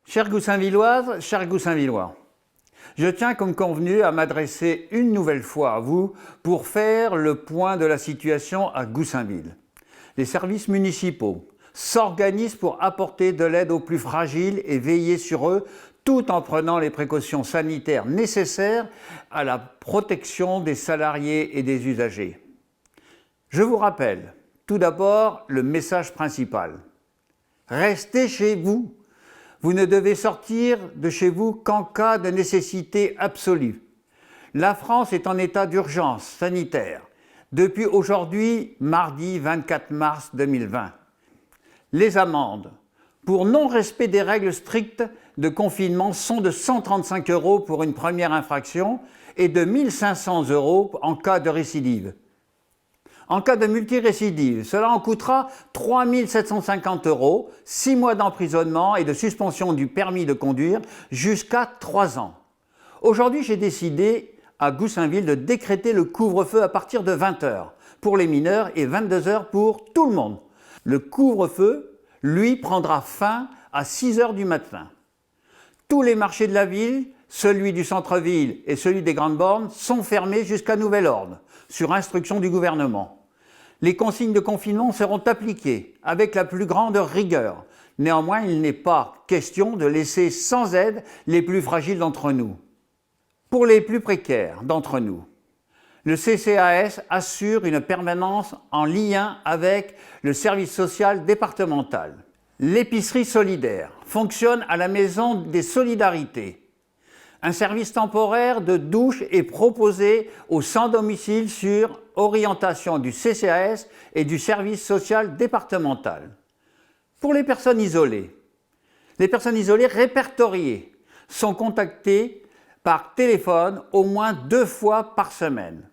Chères Goussainvilloises, chers Goussainvillois, je tiens comme convenu à m'adresser une nouvelle fois à vous pour faire le point de la situation à Goussainville. Les services municipaux s'organisent pour apporter de l'aide aux plus fragiles et veiller sur eux tout en prenant les précautions sanitaires nécessaires à la protection des salariés et des usagers. Je vous rappelle tout d'abord le message principal. Restez chez vous. Vous ne devez sortir de chez vous qu'en cas de nécessité absolue. La France est en état d'urgence sanitaire depuis aujourd'hui, mardi 24 mars 2020. Les amendes pour non-respect des règles strictes de confinement sont de 135 € pour une première infraction et de 1 500 € en cas de récidive. En cas de multirécidive, cela en coûtera 3 750 €, 6 mois d'emprisonnement et de suspension du permis de conduire jusqu'à 3 ans. Aujourd'hui, j'ai décidé à Goussainville de décréter le couvre-feu à partir de 20 h pour les mineurs et 22 h pour tout le monde. Le couvre-feu, lui, prendra fin à 6 h du matin. Tous les marchés de la ville, celui du centre-ville et celui des grandes bornes, sont fermés jusqu'à nouvel ordre, sur instruction du gouvernement. Les consignes de confinement seront appliquées avec la plus grande rigueur. Néanmoins, il n'est pas question de laisser sans aide les plus fragiles d'entre nous. Pour les plus précaires d'entre nous, le CCAS assure une permanence en lien avec le service social départemental. L'épicerie solidaire fonctionne à la Maison des Solidarités. Un service temporaire de douche est proposé aux sans-domicile sur orientation du CCAS et du service social départemental. Pour les personnes isolées répertoriées sont contactées par téléphone au moins 2 fois par semaine.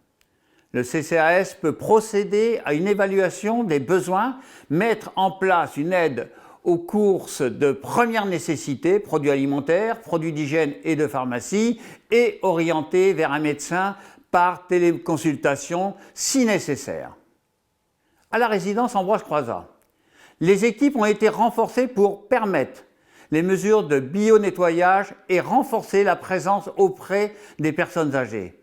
Le CCAS peut procéder à une évaluation des besoins, mettre en place une aide aux courses de première nécessité, produits alimentaires, produits d'hygiène et de pharmacie, et orienter vers un médecin par téléconsultation si nécessaire. À la résidence Ambroise Croizat, les équipes ont été renforcées pour permettre les mesures de bio-nettoyage et renforcer la présence auprès des personnes âgées.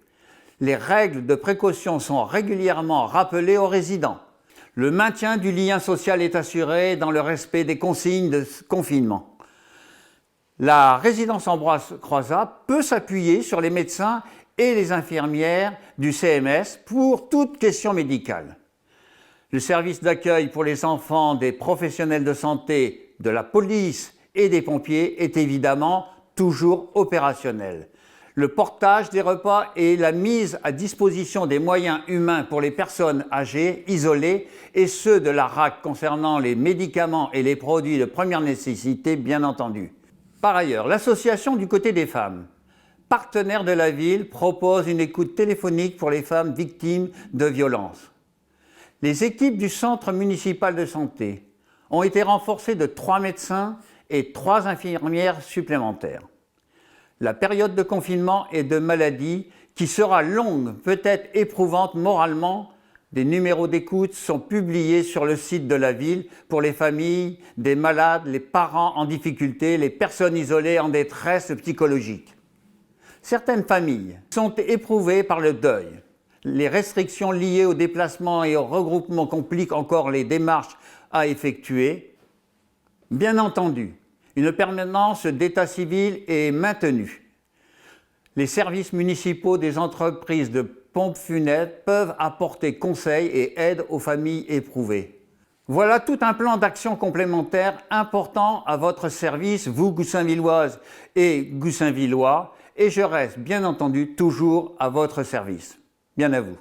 Les règles de précaution sont régulièrement rappelées aux résidents. Le maintien du lien social est assuré dans le respect des consignes de confinement. La résidence Ambroise Croizat peut s'appuyer sur les médecins et les infirmières du CMS pour toute question médicale. Le service d'accueil pour les enfants des professionnels de santé, de la police et des pompiers est évidemment toujours opérationnel. Le portage des repas et la mise à disposition des moyens humains pour les personnes âgées, isolées, et ceux de la RAC concernant les médicaments et les produits de première nécessité, bien entendu. Par ailleurs, l'association du côté des femmes, partenaire de la ville, propose une écoute téléphonique pour les femmes victimes de violences. Les équipes du centre municipal de santé ont été renforcées de 3 médecins et 3 infirmières supplémentaires. La période de confinement et de maladie, qui sera longue, peut-être éprouvante moralement, des numéros d'écoute sont publiés sur le site de la ville pour les familles, des malades, les parents en difficulté, les personnes isolées en détresse psychologique. Certaines familles sont éprouvées par le deuil. Les restrictions liées au déplacement et au regroupement compliquent encore les démarches à effectuer. Bien entendu, une permanence d'état civil est maintenue. Les services municipaux des entreprises de pompes funèbres peuvent apporter conseils et aide aux familles éprouvées. Voilà tout un plan d'action complémentaire important à votre service, vous Goussainvilloises et Goussainvillois, et je reste bien entendu toujours à votre service. Bien à vous.